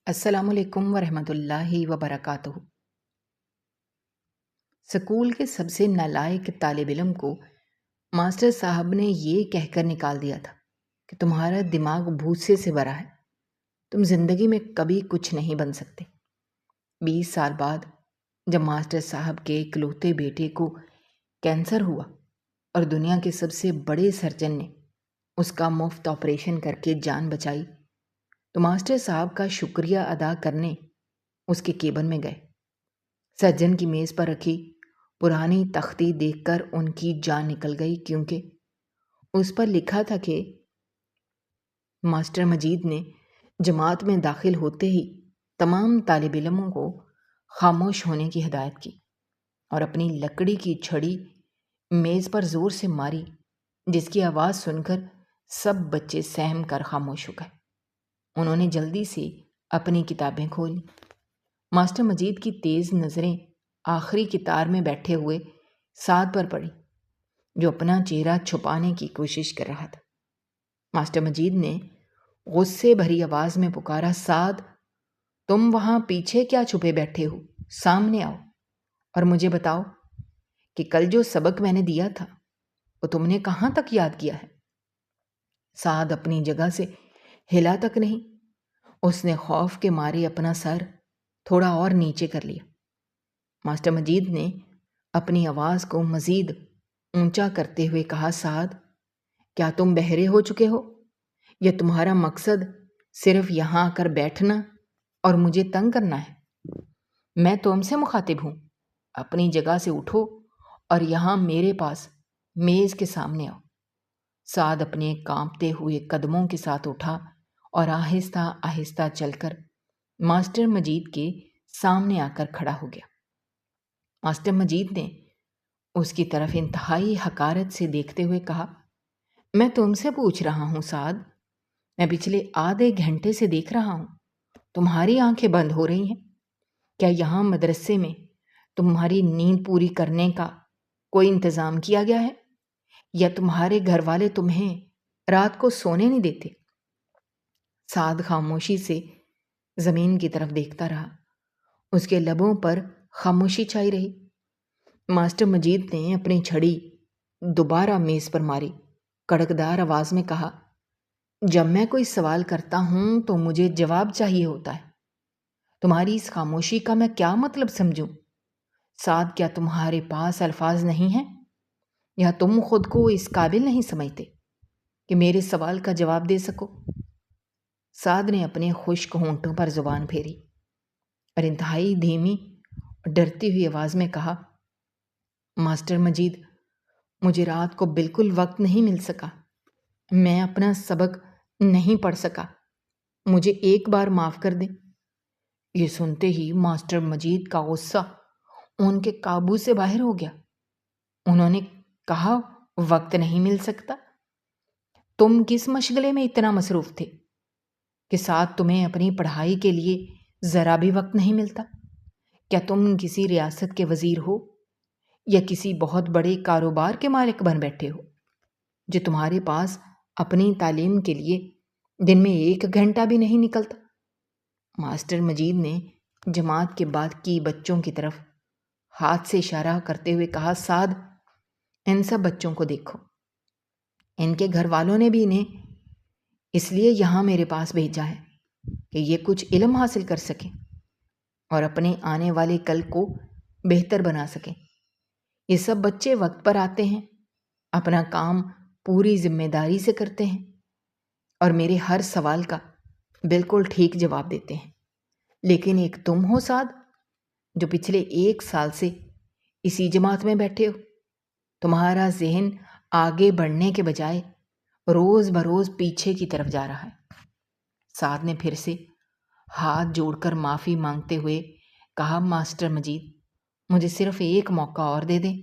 السلام علیکم ورحمۃ اللہ وبرکاتہ۔ سکول کے سب سے نالائق طالب علم کو ماسٹر صاحب نے یہ کہہ کر نکال دیا تھا کہ تمہارا دماغ بھوسے سے بھرا ہے، تم زندگی میں کبھی کچھ نہیں بن سکتے۔ 20 سال بعد جب ماسٹر صاحب کے اکلوتے بیٹے کو کینسر ہوا اور دنیا کے سب سے بڑے سرجن نے اس کا مفت آپریشن کر کے جان بچائی، تو ماسٹر صاحب کا شکریہ ادا کرنے اس کے کیبن میں گئے۔ سرجن کی میز پر رکھی پرانی تختی دیکھ کر ان کی جان نکل گئی، کیونکہ اس پر لکھا تھا کہ ماسٹر مجید نے جماعت میں داخل ہوتے ہی تمام طالب علموں کو خاموش ہونے کی ہدایت کی اور اپنی لکڑی کی چھڑی میز پر زور سے ماری، جس کی آواز سن کر سب بچے سہم کر خاموش ہو گئے۔ انہوں نے جلدی سے اپنی کتابیں کھولی۔ ماسٹر مجید کی تیز نظریں آخری قطار میں بیٹھے ہوئے سعد پر پڑی، جو اپنا چہرہ چھپانے کی کوشش کر رہا تھا۔ ماسٹر مجید نے غصے بھری آواز میں پکارا، سعد، تم وہاں پیچھے کیا چھپے بیٹھے ہو؟ سامنے آؤ اور مجھے بتاؤ کہ کل جو سبق میں نے دیا تھا وہ تم نے کہاں تک یاد کیا ہے؟ سعد اپنی جگہ سے ہلا تک نہیں۔ اس نے خوف کے مارے اپنا سر تھوڑا اور نیچے کر لیا۔ ماسٹر مجید نے اپنی آواز کو مزید اونچا کرتے ہوئے کہا، سعد، کیا تم بہرے ہو چکے ہو یا تمہارا مقصد صرف یہاں آ کر بیٹھنا اور مجھے تنگ کرنا ہے؟ میں تم سے مخاطب ہوں، اپنی جگہ سے اٹھو اور یہاں میرے پاس میز کے سامنے آؤ۔ سعد اپنے کانپتے ہوئے قدموں کے ساتھ اٹھا اور آہستہ آہستہ چل کر ماسٹر مجید کے سامنے آ کر کھڑا ہو گیا۔ ماسٹر مجید نے اس کی طرف انتہائی حقارت سے دیکھتے ہوئے کہا، میں تم سے پوچھ رہا ہوں سعد، میں پچھلے آدھے گھنٹے سے دیکھ رہا ہوں تمہاری آنکھیں بند ہو رہی ہیں۔ کیا یہاں مدرسے میں تمہاری نیند پوری کرنے کا کوئی انتظام کیا گیا ہے یا تمہارے گھر والے تمہیں رات کو سونے نہیں دیتے؟ سعد خاموشی سے زمین کی طرف دیکھتا رہا۔ اس کے لبوں پر خاموشی چھائی رہی۔ ماسٹر مجید نے اپنی چھڑی دوبارہ میز پر ماری، کڑکدار آواز میں کہا، جب میں کوئی سوال کرتا ہوں تو مجھے جواب چاہیے ہوتا ہے۔ تمہاری اس خاموشی کا میں کیا مطلب سمجھوں؟ سعد، کیا تمہارے پاس الفاظ نہیں ہیں یا تم خود کو اس قابل نہیں سمجھتے کہ میرے سوال کا جواب دے سکو؟ سعد نے اپنے خشک ہونٹوں پر زبان پھیری اور انتہائی دھیمی اور ڈرتی ہوئی آواز میں کہا، ماسٹر مجید، مجھے رات کو بالکل وقت نہیں مل سکا، میں اپنا سبق نہیں پڑھ سکا، مجھے ایک بار معاف کر دیں۔ یہ سنتے ہی ماسٹر مجید کا غصہ ان کے قابو سے باہر ہو گیا۔ انہوں نے کہا، وقت نہیں مل سکتا؟ تم کس مشغلے میں اتنا مصروف تھے کہ ساتھ تمہیں اپنی پڑھائی کے لیے ذرا بھی وقت نہیں ملتا؟ کیا تم کسی ریاست کے وزیر ہو یا کسی بہت بڑے کاروبار کے مالک بن بیٹھے ہو جو تمہارے پاس اپنی تعلیم کے لیے دن میں 1 گھنٹہ بھی نہیں نکلتا؟ ماسٹر مجید نے جماعت کے بعد کی بچوں کی طرف ہاتھ سے اشارہ کرتے ہوئے کہا، سعد، ان سب بچوں کو دیکھو، ان کے گھر والوں نے بھی انہیں اس لیے یہاں میرے پاس بھیجا ہے کہ یہ کچھ علم حاصل کر سکیں اور اپنے آنے والے کل کو بہتر بنا سکیں۔ یہ سب بچے وقت پر آتے ہیں، اپنا کام پوری ذمہ داری سے کرتے ہیں اور میرے ہر سوال کا بالکل ٹھیک جواب دیتے ہیں۔ لیکن ایک تم ہو سعد، جو پچھلے 1 سال سے اسی جماعت میں بیٹھے ہو۔ تمہارا ذہن آگے بڑھنے کے بجائے روز بروز پیچھے کی طرف جا رہا ہے۔ سعد نے پھر سے ہاتھ جوڑ کر معافی مانگتے ہوئے کہا، ماسٹر مجید، مجھے صرف ایک موقع اور دے دیں،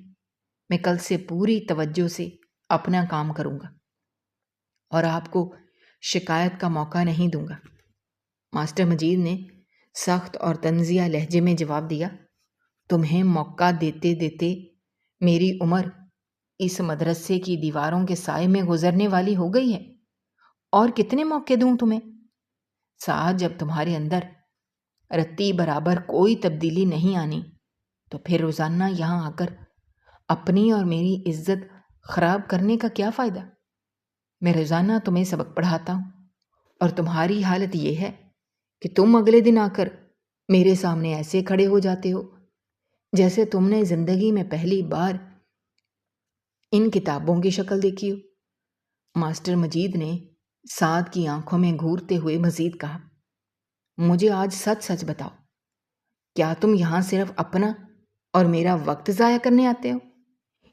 میں کل سے پوری توجہ سے اپنا کام کروں گا اور آپ کو شکایت کا موقع نہیں دوں گا۔ ماسٹر مجید نے سخت اور طنزیہ لہجے میں جواب دیا، تمہیں موقع دیتے دیتے میری عمر اس مدرسے کی دیواروں کے سائے میں گزرنے والی ہو گئی ہے، اور کتنے موقع دوں تمہیں؟ سعد، جب تمہارے اندر رتی برابر کوئی تبدیلی نہیں آنی تو پھر روزانہ یہاں آ کر اپنی اور میری عزت خراب کرنے کا کیا فائدہ؟ میں روزانہ تمہیں سبق پڑھاتا ہوں اور تمہاری حالت یہ ہے کہ تم اگلے دن آ کر میرے سامنے ایسے کھڑے ہو جاتے ہو جیسے تم نے زندگی میں پہلی بار ان کتابوں کی شکل دیکھی ہو۔ ماسٹر مجید نے سعد کی آنکھوں میں گھورتے ہوئے مزید کہا، مجھے آج سچ سچ بتاؤ، کیا تم یہاں صرف اپنا اور میرا وقت ضائع کرنے آتے ہو،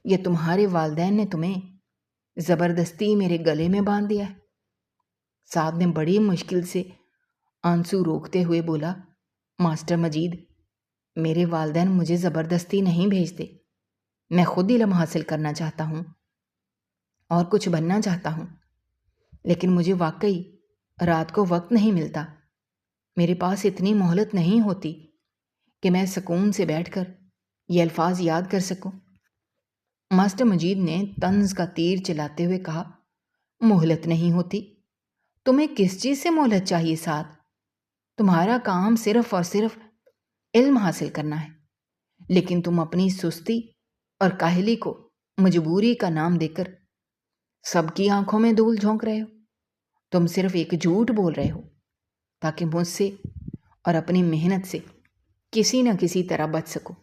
یا تمہارے والدین نے تمہیں زبردستی میرے گلے میں باندھ دیا ہے؟ سعد نے بڑی مشکل سے آنسو روکتے ہوئے بولا، ماسٹر مجید، میرے والدین مجھے زبردستی نہیں بھیجتے، میں خود علم حاصل کرنا چاہتا ہوں اور کچھ بننا چاہتا ہوں، لیکن مجھے واقعی رات کو وقت نہیں ملتا، میرے پاس اتنی مہلت نہیں ہوتی کہ میں سکون سے بیٹھ کر یہ الفاظ یاد کر سکوں۔ ماسٹر مجید نے طنز کا تیر چلاتے ہوئے کہا، مہلت نہیں ہوتی؟ تمہیں کس چیز سے مہلت چاہیے سعد؟ تمہارا کام صرف اور صرف علم حاصل کرنا ہے، لیکن تم اپنی سستی اور کاہلی کو مجبوری کا نام دے کر سب کی آنکھوں میں دھول جھونک رہے ہو۔ تم صرف ایک جھوٹ بول رہے ہو تاکہ مجھ سے اور اپنی محنت سے کسی نہ کسی طرح بچ سکو،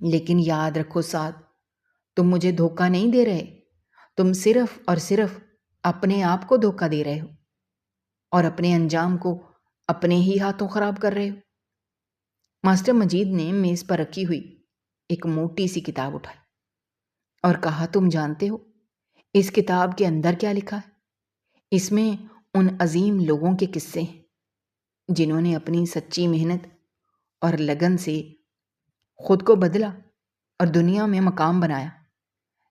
لیکن یاد رکھو سعد، تم مجھے دھوکہ نہیں دے رہے، تم صرف اور صرف اپنے آپ کو دھوکہ دے رہے ہو اور اپنے انجام کو اپنے ہی ہاتھوں خراب کر رہے ہو۔ ماسٹر مجید نے میز پر رکھی ہوئی ایک موٹی سی کتاب اٹھائی اور کہا، تم جانتے ہو اس کتاب کے اندر کیا لکھا ہے؟ اس میں ان عظیم لوگوں کے قصے ہیں جنہوں نے اپنی سچی محنت اور لگن سے خود کو بدلا اور دنیا میں مقام بنایا،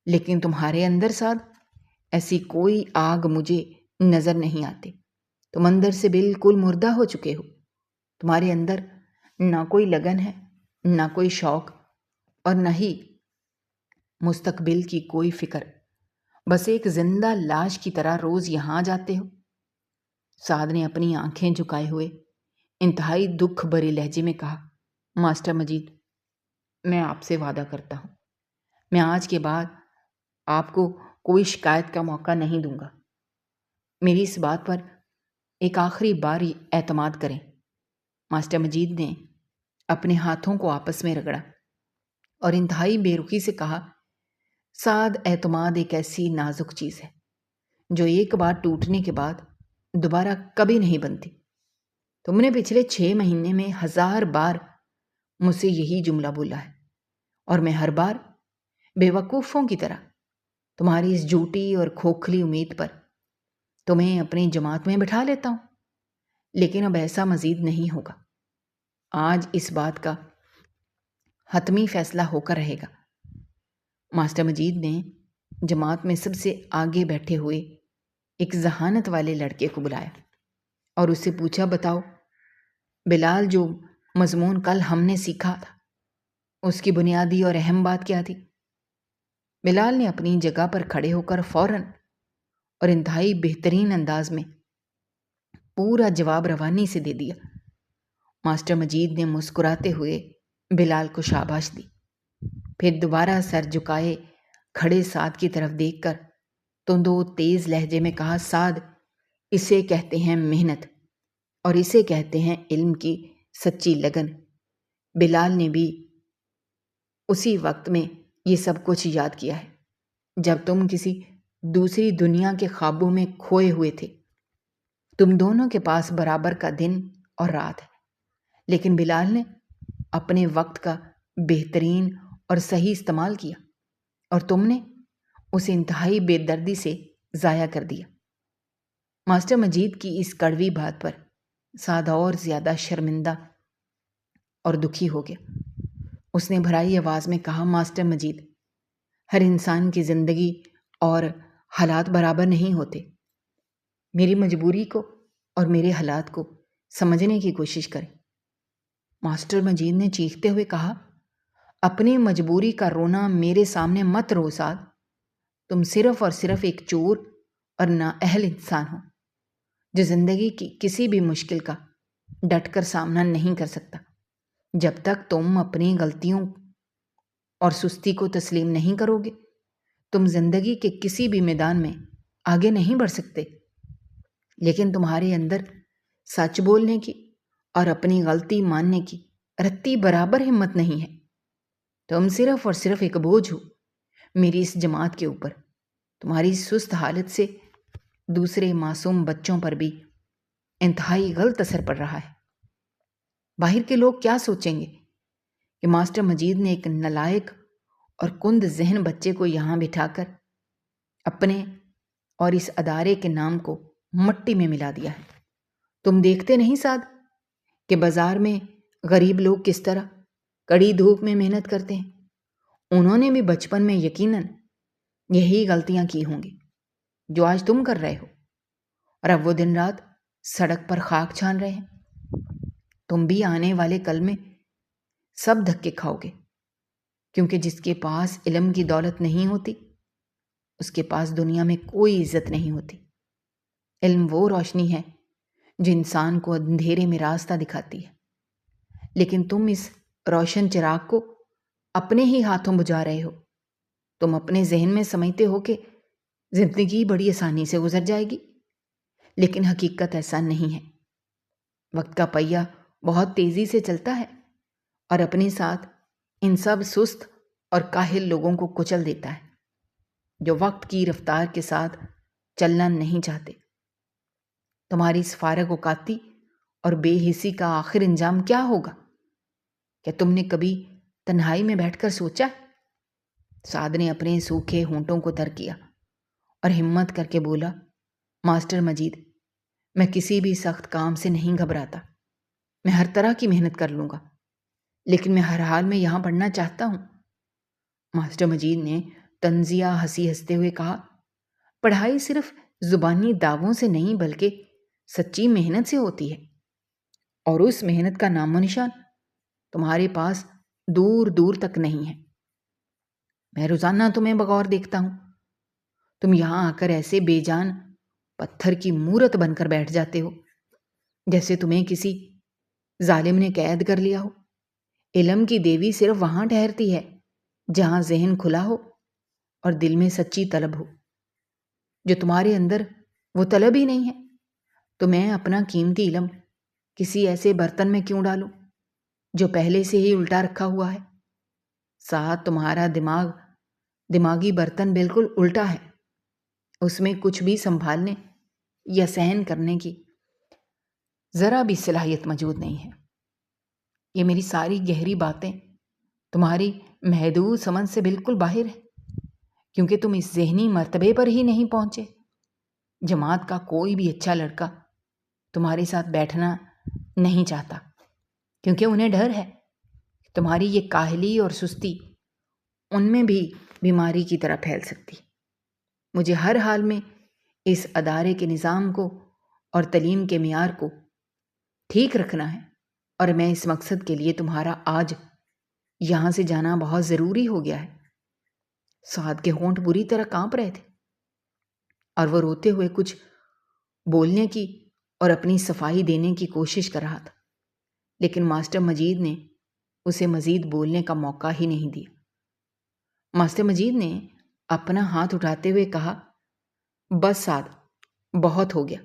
لیکن تمہارے اندر سعد ایسی کوئی آگ مجھے نظر نہیں آتی۔ تم اندر سے بالکل مردہ ہو چکے ہو، تمہارے اندر نہ کوئی لگن ہے، نہ کوئی شوق، اور نہ ہی مستقبل کی کوئی فکر، بس ایک زندہ لاش کی طرح روز یہاں جاتے ہو۔ سعد نے اپنی آنکھیں جھکائے ہوئے انتہائی دکھ بھرے لہجے میں کہا، ماسٹر مجید، میں آپ سے وعدہ کرتا ہوں، میں آج کے بعد آپ کو کوئی شکایت کا موقع نہیں دوں گا۔ میری اس بات پر ایک آخری بار اعتماد کریں۔ ماسٹر مجید نے اپنے ہاتھوں کو آپس میں رگڑا اور انتہائی بے رخی سے کہا، سعد، اعتماد ایک ایسی نازک چیز ہے جو ایک بار ٹوٹنے کے بعد دوبارہ کبھی نہیں بنتی۔ تم نے پچھلے 6 مہینے میں 1000 بار مجھ سے یہی جملہ بولا ہے، اور میں ہر بار بے وقوفوں کی طرح تمہاری اس جھوٹی اور کھوکھلی امید پر تمہیں اپنی جماعت میں بٹھا لیتا ہوں، لیکن اب ایسا مزید نہیں ہوگا۔ آج اس بات کا حتمی فیصلہ ہو کر رہے گا۔ ماسٹر مجید نے جماعت میں سب سے آگے بیٹھے ہوئے ایک ذہانت والے لڑکے کو بلایا اور اس سے پوچھا، بتاؤ بلال، جو مضمون کل ہم نے سیکھا تھا اس کی بنیادی اور اہم بات کیا تھی؟ بلال نے اپنی جگہ پر کھڑے ہو کر فوراً اور انتہائی بہترین انداز میں پورا جواب روانی سے دے دیا۔ ماسٹر مجید نے مسکراتے ہوئے بلال کو شاباش دی، پھر دوبارہ سر جھکائے کھڑے سعد کی طرف دیکھ کر تند و تیز لہجے میں کہا، سعد، اسے کہتے ہیں محنت، اور اسے کہتے ہیں علم کی سچی لگن۔ بلال نے بھی اسی وقت میں یہ سب کچھ یاد کیا ہے جب تم کسی دوسری دنیا کے خوابوں میں کھوئے ہوئے تھے۔ تم دونوں کے پاس برابر کا دن اور رات ہے، لیکن بلال نے اپنے وقت کا بہترین اور صحیح استعمال کیا اور تم نے اسے انتہائی بے دردی سے ضائع کر دیا۔ ماسٹر مجید کی اس کڑوی بات پر سعد اور زیادہ شرمندہ اور دکھی ہو گیا۔ اس نے بھرائی آواز میں کہا، ماسٹر مجید، ہر انسان کی زندگی اور حالات برابر نہیں ہوتے، میری مجبوری کو اور میرے حالات کو سمجھنے کی کوشش کریں۔ ماسٹر مجید نے چیختے ہوئے کہا، اپنی مجبوری کا رونا میرے سامنے مت رو سعد، تم صرف اور صرف ایک چور اور نااہل انسان ہو جو زندگی کی کسی بھی مشکل کا ڈٹ کر سامنا نہیں کر سکتا جب تک تم اپنی غلطیوں اور سستی کو تسلیم نہیں کرو گے تم زندگی کے کسی بھی میدان میں آگے نہیں بڑھ سکتے۔ لیکن تمہارے اندر سچ بولنے کی اور اپنی غلطی ماننے کی رتی برابر ہمت نہیں ہے۔ تم صرف اور صرف ایک بوجھ ہو میری اس جماعت کے اوپر۔ تمہاری سست حالت سے دوسرے معصوم بچوں پر بھی انتہائی غلط اثر پڑ رہا ہے۔ باہر کے لوگ کیا سوچیں گے کہ ماسٹر مجید نے ایک نالائق اور کند ذہن بچے کو یہاں بٹھا کر اپنے اور اس ادارے کے نام کو مٹی میں ملا دیا ہے۔ تم دیکھتے نہیں سعد کہ بازار میں غریب لوگ کس طرح کڑی دھوپ میں محنت کرتے ہیں؟ انہوں نے بھی بچپن میں یقیناً یہی غلطیاں کی ہوں گی جو آج تم کر رہے ہو، اور اب وہ دن رات سڑک پر خاک چھان رہے ہیں۔ تم بھی آنے والے کل میں سب دھکے کھاؤ گے، کیونکہ جس کے پاس علم کی دولت نہیں ہوتی اس کے پاس دنیا میں کوئی عزت نہیں ہوتی۔ علم وہ روشنی ہے جو انسان کو اندھیرے میں راستہ دکھاتی ہے، لیکن تم اس روشن چراغ کو اپنے ہی ہاتھوں بجھا رہے ہو۔ تم اپنے ذہن میں سمجھتے ہو کہ زندگی بڑی آسانی سے گزر جائے گی، لیکن حقیقت ایسا نہیں ہے۔ وقت کا پہیہ بہت تیزی سے چلتا ہے اور اپنے ساتھ ان سب سست اور کاہل لوگوں کو کچل دیتا ہے جو وقت کی رفتار کے ساتھ چلنا نہیں چاہتے۔ تمہاری اس فارغ اوقاتی اور بے حسی کا آخر انجام کیا ہوگا؟ کیا تم نے کبھی تنہائی میں بیٹھ کر سوچا؟ سعد نے اپنے سوکھے ہونٹوں کو تر کیا اور ہمت کر کے بولا، ماسٹر مجید، میں کسی بھی سخت کام سے نہیں گھبراتا۔ میں ہر طرح کی محنت کر لوں گا، لیکن میں ہر حال میں یہاں پڑھنا چاہتا ہوں۔ ماسٹر مجید نے طنزیہ ہنسی ہنستے ہوئے کہا، پڑھائی صرف زبانی دعووں سے نہیں بلکہ سچی محنت سے ہوتی ہے، اور اس محنت کا نام و نشان تمہارے پاس دور دور تک نہیں ہے۔ میں روزانہ تمہیں بغور دیکھتا ہوں۔ تم یہاں آ کر ایسے بے جان پتھر کی مورت بن کر بیٹھ جاتے ہو جیسے تمہیں کسی ظالم نے قید کر لیا ہو۔ علم کی دیوی صرف وہاں ٹھہرتی ہے جہاں ذہن کھلا ہو اور دل میں سچی طلب ہو۔ جو تمہارے اندر وہ طلب ہی نہیں ہے تو میں اپنا قیمتی علم کسی ایسے برتن میں کیوں ڈالوں جو پہلے سے ہی الٹا رکھا ہوا ہے؟ ساتھ تمہارا دماغی برتن بالکل الٹا ہے۔ اس میں کچھ بھی سنبھالنے یا سہن کرنے کی ذرا بھی صلاحیت موجود نہیں ہے۔ یہ میری ساری گہری باتیں تمہاری محدود سمجھ سے بالکل باہر ہے، کیونکہ تم اس ذہنی مرتبے پر ہی نہیں پہنچے۔ جماعت کا کوئی بھی اچھا لڑکا تمہارے ساتھ بیٹھنا نہیں چاہتا، کیونکہ انہیں ڈر ہے کہ تمہاری یہ کاہلی اور سستی ان میں بھی بیماری کی طرح پھیل سکتی۔ مجھے ہر حال میں اس ادارے کے نظام کو اور تعلیم کے معیار کو ٹھیک رکھنا ہے، اور میں اس مقصد کے لیے تمہارا آج یہاں سے جانا بہت ضروری ہو گیا ہے۔ سعد کے ہونٹ بری طرح کانپ رہے تھے اور وہ روتے ہوئے کچھ بولنے کی اور اپنی صفائی دینے کی کوشش کر رہا تھا، لیکن ماسٹر مجید نے اسے مزید بولنے کا موقع ہی نہیں دیا۔ ماسٹر مجید نے اپنا ہاتھ اٹھاتے ہوئے کہا، بس سعد، بہت ہو گیا۔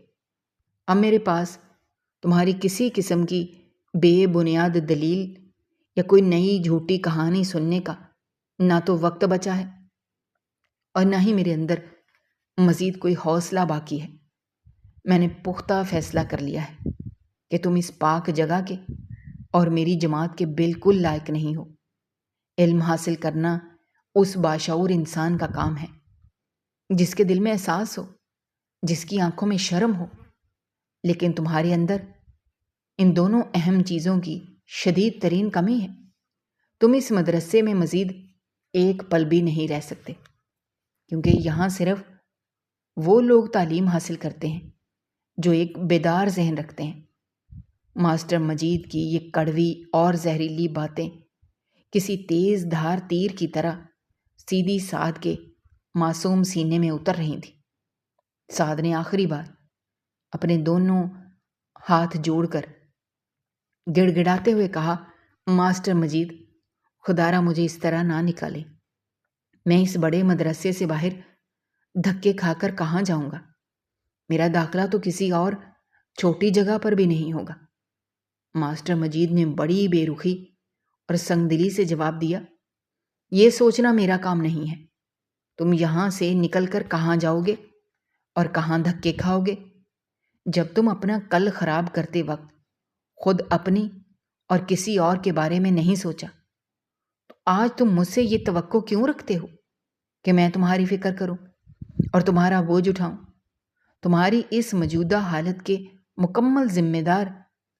اب میرے پاس تمہاری کسی قسم کی بے بنیاد دلیل یا کوئی نئی جھوٹی کہانی سننے کا نہ تو وقت بچا ہے اور نہ ہی میرے اندر مزید کوئی حوصلہ باقی ہے۔ میں نے پختہ فیصلہ کر لیا ہے کہ تم اس پاک جگہ کے اور میری جماعت کے بالکل لائق نہیں ہو۔ علم حاصل کرنا اس باشعور انسان کا کام ہے جس کے دل میں احساس ہو، جس کی آنکھوں میں شرم ہو، لیکن تمہارے اندر ان دونوں اہم چیزوں کی شدید ترین کمی ہے۔ تم اس مدرسے میں مزید ایک پل بھی نہیں رہ سکتے، کیونکہ یہاں صرف وہ لوگ تعلیم حاصل کرتے ہیں جو ایک بیدار ذہن رکھتے ہیں۔ ماسٹر مجید کی یہ کڑوی اور زہریلی باتیں کسی تیز دھار تیر کی طرح سیدھی سعد کے معصوم سینے میں اتر رہی تھی۔ سعد نے آخری بار اپنے دونوں ہاتھ جوڑ کر گڑ گڑاتے ہوئے کہا، ماسٹر مجید، خدارا مجھے اس طرح نہ نکالے۔ میں اس بڑے مدرسے سے باہر دھکے کھا کر کہاں جاؤں گا؟ میرا داخلہ تو کسی اور چھوٹی جگہ پر بھی نہیں ہوگا۔ ماسٹر مجید نے بڑی بے رخی اور سنگ دلی سے جواب دیا، یہ سوچنا میرا کام نہیں ہے۔ تم یہاں سے نکل کر کہاں جاؤ گے اور کہاں دھکے کھاؤ گے؟ جب تم اپنا کل خراب کرتے وقت خود اپنی اور کسی اور کے بارے میں نہیں سوچا، تو آج تم مجھ سے یہ توقع کیوں رکھتے ہو کہ میں تمہاری فکر کروں اور تمہارا بوجھ اٹھاؤں؟ تمہاری اس موجودہ حالت کے مکمل ذمہ دار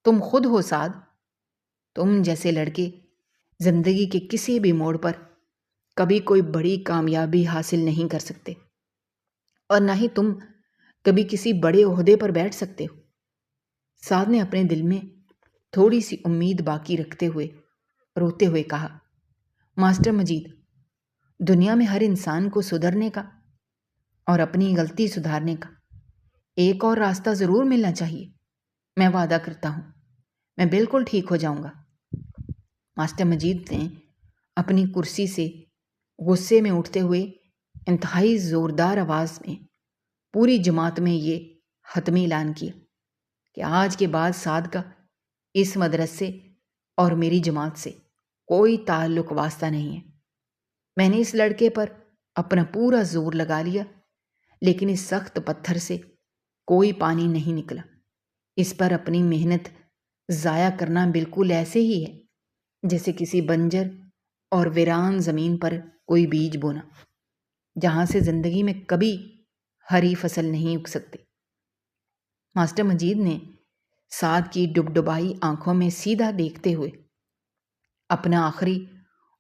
تم خود ہو سعد۔ تم جیسے لڑکے زندگی کے کسی بھی موڑ پر کبھی کوئی بڑی کامیابی حاصل نہیں کر سکتے، اور نہ ہی تم کبھی کسی بڑے عہدے پر بیٹھ سکتے ہو۔ سعد نے اپنے دل میں تھوڑی سی امید باقی رکھتے ہوئے روتے ہوئے کہا، ماسٹر مجید، دنیا میں ہر انسان کو سدھرنے کا اور اپنی غلطی سدھارنے کا ایک اور راستہ ضرور ملنا چاہیے۔ میں وعدہ کرتا ہوں میں بالکل ٹھیک ہو جاؤں گا۔ ماسٹر مجید نے اپنی کرسی سے غصے میں اٹھتے ہوئے انتہائی زوردار آواز میں پوری جماعت میں یہ حتمی اعلان کیا کہ آج کے بعد سعد کا اس مدرسے اور میری جماعت سے کوئی تعلق واسطہ نہیں ہے۔ میں نے اس لڑکے پر اپنا پورا زور لگا لیا، لیکن اس سخت پتھر سے کوئی پانی نہیں نکلا۔ اس پر اپنی محنت ضائع کرنا بالکل ایسے ہی ہے جیسے کسی بنجر اور ویران زمین پر کوئی بیج بونا، جہاں سے زندگی میں کبھی ہری فصل نہیں اگ سکتی۔ ماسٹر مجید نے سعد کی ڈبڈبائی آنکھوں میں سیدھا دیکھتے ہوئے اپنا آخری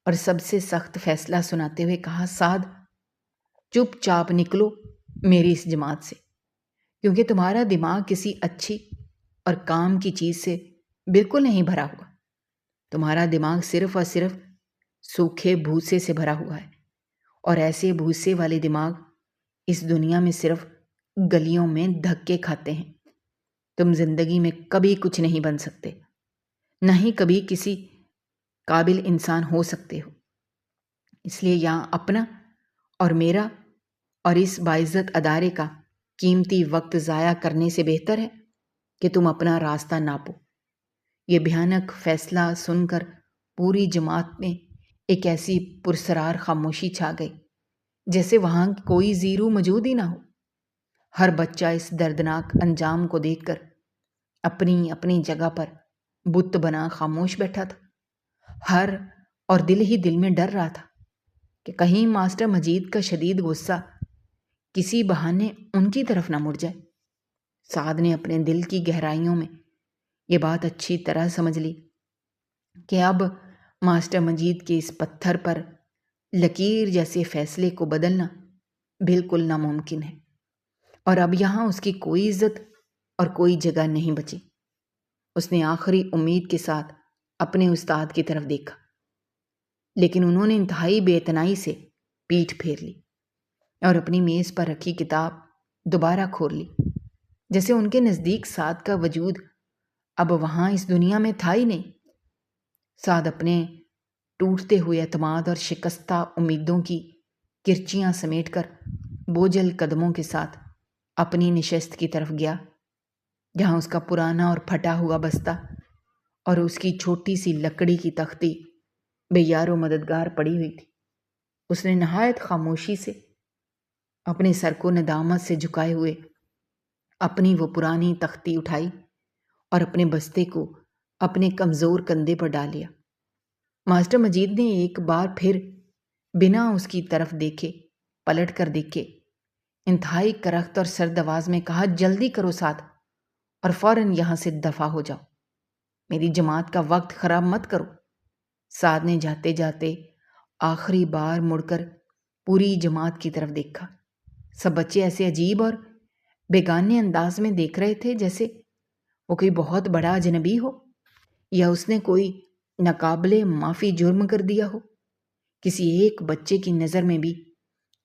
اور سب سے سخت فیصلہ سناتے ہوئے کہا، سعد، چپ چاپ نکلو میری اس جماعت سے، کیونکہ تمہارا دماغ کسی اچھی اور کام کی چیز سے بالکل نہیں بھرا ہوا۔ تمہارا دماغ صرف اور صرف سوکھے بھوسے سے بھرا ہوا ہے، اور ایسے بھوسے والے دماغ اس دنیا میں صرف گلیوں میں دھکے کھاتے ہیں۔ تم زندگی میں کبھی کچھ نہیں بن سکتے، نہ ہی کبھی کسی قابل انسان ہو سکتے ہو۔ اس لیے یہاں اپنا اور میرا اور اس باعزت ادارے کا قیمتی وقت ضائع کرنے سے بہتر ہے کہ تم اپنا راستہ ناپو۔ یہ بھیانک فیصلہ سن کر پوری جماعت میں ایک ایسی پرسرار خاموشی چھا گئی جیسے وہاں کوئی زیرو موجود ہی نہ ہو۔ ہر بچہ اس دردناک انجام کو دیکھ کر اپنی اپنی جگہ پر بت بنا خاموش بیٹھا تھا۔ ہر اور دل ہی دل میں ڈر رہا تھا کہ کہیں ماسٹر مجید کا شدید غصہ کسی بہانے ان کی طرف نہ مڑ جائے۔ سعد نے اپنے دل کی گہرائیوں میں یہ بات اچھی طرح سمجھ لی کہ اب ماسٹر مجید کے اس پتھر پر لکیر جیسے فیصلے کو بدلنا بالکل ناممکن ہے، اور اب یہاں اس کی کوئی عزت اور کوئی جگہ نہیں بچی۔ اس نے آخری امید کے ساتھ اپنے استاد کی طرف دیکھا، لیکن انہوں نے انتہائی بے اعتنائی سے پیٹھ پھیر لی اور اپنی میز پر رکھی کتاب دوبارہ کھول لی، جیسے ان کے نزدیک سعد کا وجود اب وہاں اس دنیا میں تھا ہی نہیں۔ سعد اپنے ٹوٹتے ہوئے اعتماد اور شکستہ امیدوں کی کرچیاں سمیٹ کر بوجھل قدموں کے ساتھ اپنی نشست کی طرف گیا، جہاں اس کا پرانا اور پھٹا ہوا بستہ اور اس کی چھوٹی سی لکڑی کی تختی بے یار و مددگار پڑی ہوئی تھی۔ اس نے نہایت خاموشی سے اپنے سر کو ندامت سے جھکائے ہوئے اپنی وہ پرانی تختی اٹھائی اور اپنے بستے کو اپنے کمزور کندھے پر ڈال لیا۔ ماسٹر مجید نے ایک بار پھر بنا اس کی طرف دیکھے پلٹ کر دیکھے انتہائی کرخت اور سرد آواز میں کہا، جلدی کرو سعد، اور فوراً یہاں سے دفع ہو جاؤ۔ میری جماعت کا وقت خراب مت کرو۔ سعد نے جاتے جاتے آخری بار مڑ کر پوری جماعت کی طرف دیکھا۔ سب بچے ایسے عجیب اور بیگانے انداز میں دیکھ رہے تھے جیسے وہ کوئی بہت بڑا اجنبی ہو، یا اس نے کوئی ناقابل معافی جرم کر دیا ہو۔ کسی ایک بچے کی نظر میں بھی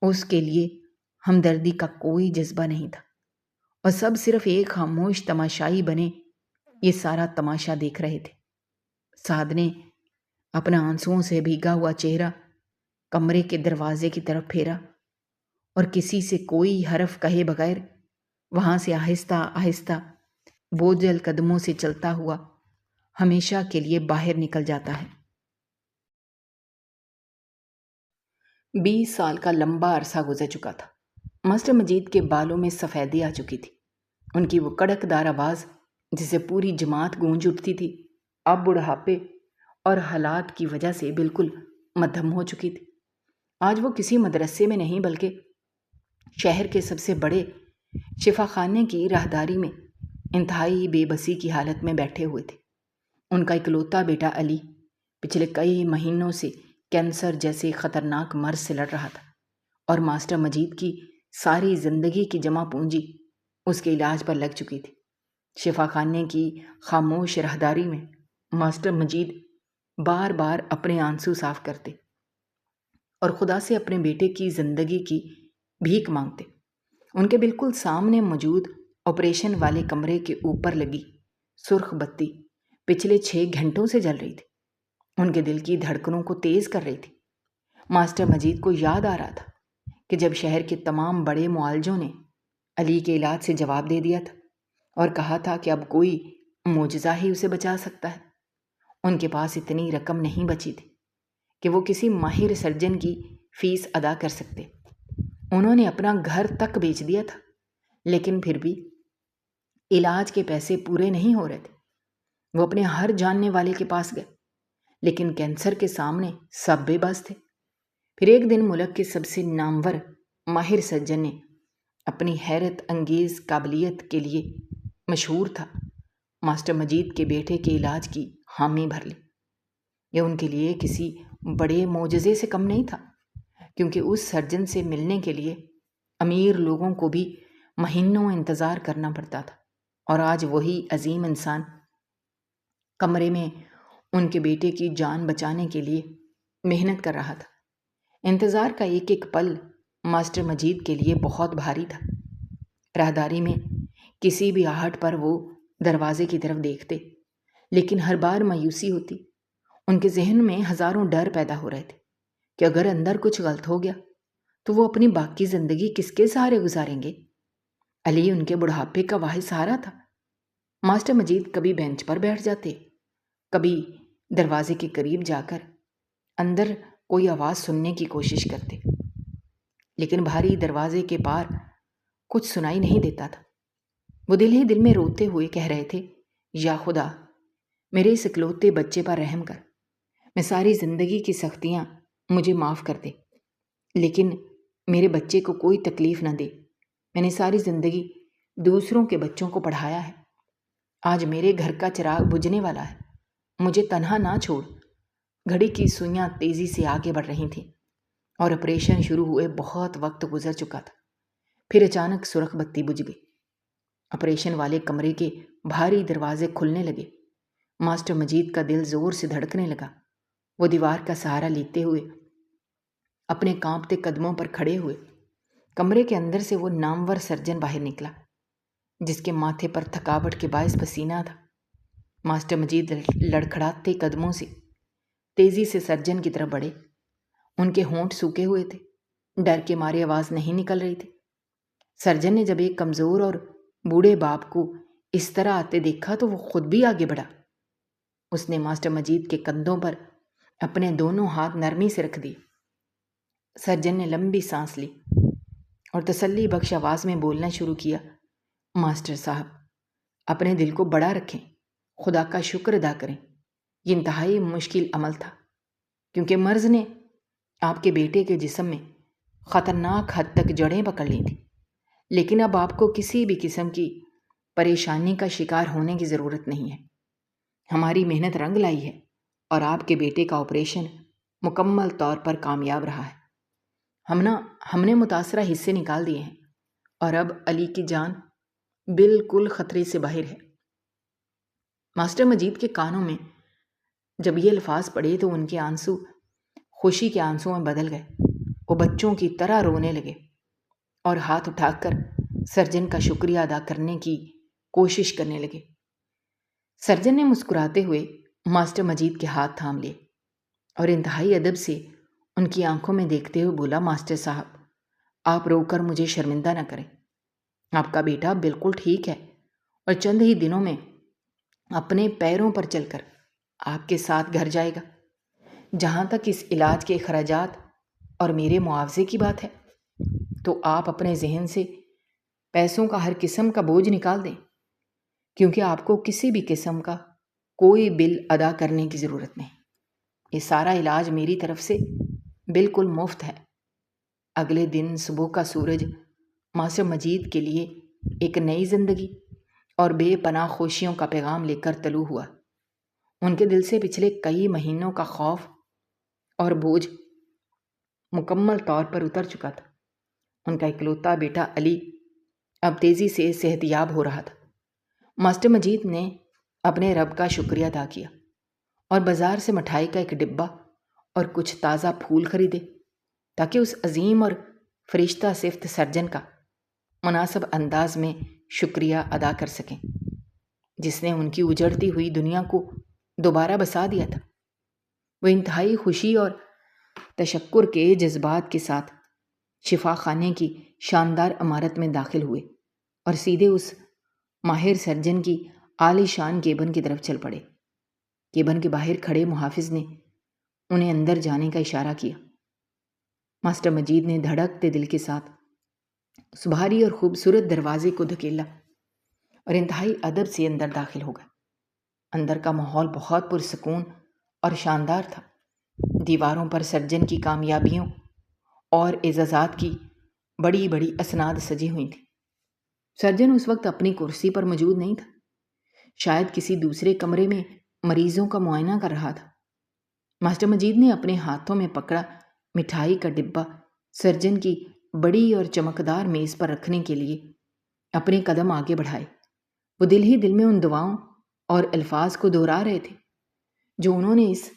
اس کے لیے ہمدردی کا کوئی جذبہ نہیں تھا، اور سب صرف ایک خاموش تماشائی بنے یہ سارا تماشا دیکھ رہے تھے۔ سعد نے اپنا آنسوؤں سے بھیگا ہوا چہرہ کمرے کے دروازے کی طرف پھیرا اور کسی سے کوئی حرف کہے بغیر وہاں سے آہستہ آہستہ بوجھل قدموں سے چلتا ہوا ہمیشہ کے لیے باہر نکل جاتا ہے۔ 20 سال کا لمبا عرصہ گزر چکا تھا۔ ماسٹر مجید کے بالوں میں سفیدی آ چکی تھی۔ ان کی وہ کڑک دار آواز جسے پوری جماعت گونج اٹھتی تھی اب بڑھاپے اور حالات کی وجہ سے بالکل مدھم ہو چکی تھی۔ آج وہ کسی مدرسے میں نہیں بلکہ شہر کے سب سے بڑے شفا خانے کی راہداری میں انتہائی بے بسی کی حالت میں بیٹھے ہوئے تھے۔ ان کا اکلوتا بیٹا علی پچھلے کئی مہینوں سے کینسر جیسے خطرناک مرض سے لڑ رہا تھا اور ماسٹر مجید کی ساری زندگی کی جمع پونجی اس کے علاج پر لگ چکی تھی۔ شفا خانے کی خاموش راہداری میں ماسٹر مجید بار بار اپنے آنسو صاف کرتے اور خدا سے اپنے بیٹے کی زندگی کی بھیک مانگتے۔ ان کے بالکل سامنے موجود آپریشن والے کمرے کے اوپر لگی سرخ بتی پچھلے 6 گھنٹوں سے جل رہی تھی، ان کے دل کی دھڑکنوں کو تیز کر رہی تھی۔ ماسٹر مجید کو یاد آ رہا تھا کہ جب شہر کے تمام بڑے معالجوں نے علی کے علاج سے جواب دے دیا تھا اور کہا تھا کہ اب کوئی معجزہ ہی اسے بچا سکتا ہے، ان کے پاس اتنی رقم نہیں بچی تھی کہ وہ کسی ماہر سرجن کی فیس ادا کر سکتے۔ انہوں نے اپنا گھر تک بیچ دیا تھا، لیکن پھر بھی علاج کے پیسے پورے نہیں ہو رہے تھے۔ وہ اپنے ہر جاننے والے کے پاس گئے، لیکن کینسر کے سامنے سب بے بس تھے۔ پھر ایک دن ملک کے سب سے نامور ماہر سرجن نے اپنی حیرت انگیز قابلیت کے لیے مشہور تھا ماسٹر مجید کے بیٹے کے علاج کی حامی بھر لی۔ یہ ان کے لیے کسی بڑے معجزے سے کم نہیں تھا، کیونکہ اس سرجن سے ملنے کے لیے امیر لوگوں کو بھی مہینوں انتظار کرنا پڑتا تھا، اور آج وہی عظیم انسان کمرے میں ان کے بیٹے کی جان بچانے کے لیے محنت کر رہا تھا۔ انتظار کا ایک ایک پل ماسٹر مجید کے لیے بہت بھاری تھا۔ راہداری میں کسی بھی آہٹ پر وہ دروازے کی طرف دیکھتے، لیکن ہر بار مایوسی ہوتی۔ ان کے ذہن میں ہزاروں ڈر پیدا ہو رہے تھے کہ اگر اندر کچھ غلط ہو گیا تو وہ اپنی باقی زندگی کس کے سہارے گزاریں گے۔ علی ان کے بڑھاپے کا واحد سہارا تھا۔ ماسٹر مجید کبھی بینچ پر بیٹھ جاتے، کبھی دروازے کے قریب جا کر اندر کوئی آواز سننے کی کوشش کرتے، لیکن بھاری دروازے کے پار کچھ سنائی نہیں دیتا تھا۔ وہ دل ہی دل میں روتے ہوئے کہہ رہے تھے، یا خدا میرے اس اکلوتے بچے پر رحم کر، میں ساری زندگی کی سختیاں مجھے معاف کر دے، لیکن میرے بچے کو کوئی تکلیف نہ دے۔ میں نے ساری زندگی دوسروں کے بچوں کو پڑھایا ہے، آج میرے گھر کا چراغ بجھنے والا ہے، مجھے تنہا نہ چھوڑ۔ گھڑی کی سوئیاں تیزی سے آگے بڑھ رہی تھیں اور آپریشن شروع ہوئے بہت وقت گزر چکا تھا۔ پھر اچانک سرخ بتی بجھ گئی، آپریشن والے کمرے کے بھاری دروازے کھلنے لگے۔ ماسٹر مجید کا دل زور سے دھڑکنے لگا۔ وہ دیوار کا سہارا لیتے ہوئے اپنے کانپتے قدموں پر کھڑے ہوئے۔ کمرے کے اندر سے وہ نامور سرجن باہر نکلا، جس کے ماتھے پر تھکاوٹ کے باعث پسینہ تھا۔ ماسٹر مجید لڑکھڑاتے قدموں سے تیزی سے سرجن کی طرف بڑھے۔ ان کے ہونٹ سوکھے ہوئے تھے، ڈر کے مارے آواز نہیں نکل رہی تھی۔ سرجن نے جب ایک کمزور اور بوڑھے باپ کو اس طرح آتے دیکھا تو وہ خود بھی آگے بڑھا۔ اس نے ماسٹر مجید کے کندھوں پر اپنے دونوں ہاتھ نرمی سے رکھ دیے۔ سرجن نے لمبی سانس لی اور تسلی بخش آواز میں بولنا شروع کیا، ماسٹر صاحب اپنے دل کو بڑا رکھیں، خدا کا شکر ادا کریں۔ یہ انتہائی مشکل عمل تھا، کیونکہ مرض نے آپ کے بیٹے کے جسم میں خطرناک حد تک جڑیں پکڑ لی تھیں، لیکن اب آپ کو کسی بھی قسم کی پریشانی کا شکار ہونے کی ضرورت نہیں ہے۔ ہماری محنت رنگ لائی ہے اور آپ کے بیٹے کا آپریشن مکمل طور پر کامیاب رہا ہے۔ ہم نے متاثرہ حصے نکال دیے ہیں اور اب علی کی جان بالکل خطرے سے باہر ہے۔ ماسٹر مجید کے کانوں میں جب یہ الفاظ پڑے تو ان کے آنسو خوشی کے آنسو میں بدل گئے۔ وہ بچوں کی طرح رونے لگے اور ہاتھ اٹھا کر سرجن کا شکریہ ادا کرنے کی کوشش کرنے لگے۔ سرجن نے مسکراتے ہوئے ماسٹر مجید کے ہاتھ تھام لیے اور انتہائی ادب سے ان کی آنکھوں میں دیکھتے ہوئے بولا، ماسٹر صاحب، آپ رو کر مجھے شرمندہ نہ کریں۔ آپ کا بیٹا بالکل ٹھیک ہے اور چند ہی دنوں میں اپنے پیروں پر چل کر آپ کے ساتھ گھر جائے گا۔ جہاں تک اس علاج کے اخراجات اور میرے معاوضے کی بات ہے تو آپ اپنے ذہن سے پیسوں کا ہر قسم کا بوجھ نکال دیں، کیونکہ آپ کو کسی بھی قسم کا کوئی بل ادا کرنے کی ضرورت نہیں۔ یہ سارا علاج میری طرف سے بالکل مفت ہے۔ اگلے دن صبح کا سورج ماسٹر مجید کے لیے ایک نئی زندگی اور بے پناہ خوشیوں کا پیغام لے کر طلوع ہوا۔ ان کے دل سے پچھلے کئی مہینوں کا خوف اور بوجھ مکمل طور پر اتر چکا تھا۔ ان کا اکلوتا بیٹا علی اب تیزی سے صحت یاب ہو رہا تھا۔ ماسٹر مجید نے اپنے رب کا شکریہ ادا کیا اور بازار سے مٹھائی کا ایک ڈبہ اور کچھ تازہ پھول خریدے تاکہ اس عظیم اور فرشتہ صفت سرجن کا مناسب انداز میں شکریہ ادا کر سکیں، جس نے ان کی اجڑتی ہوئی دنیا کو دوبارہ بسا دیا تھا۔ وہ انتہائی خوشی اور تشکر کے جذبات کے ساتھ شفا خانے کی شاندار عمارت میں داخل ہوئے اور سیدھے اس ماہر سرجن کی عالی شان کیبن کی طرف چل پڑے۔ کیبن کے باہر کھڑے محافظ نے انہیں اندر جانے کا اشارہ کیا۔ ماسٹر مجید نے دھڑکتے دل کے ساتھ اس بھاری اور خوبصورت دروازے کو دھکیلا اور انتہائی ادب سے اندر داخل ہو گئے۔ اندر کا ماحول بہت پرسکون اور شاندار تھا۔ دیواروں پر سرجن کی کامیابیوں اور اعزازات کی بڑی بڑی اسناد سجی ہوئی تھیں۔ سرجن اس وقت اپنی کرسی پر موجود نہیں تھا، شاید کسی دوسرے کمرے میں مریضوں کا معائنہ کر رہا تھا۔ ماسٹر مجید نے اپنے ہاتھوں میں پکڑا مٹھائی کا ڈبہ سرجن کی بڑی اور چمکدار میز پر رکھنے کے لیے اپنے قدم آگے بڑھائے۔ وہ دل ہی دل میں ان دعاؤں اور الفاظ کو دہرا رہے تھے جو انہوں نے اس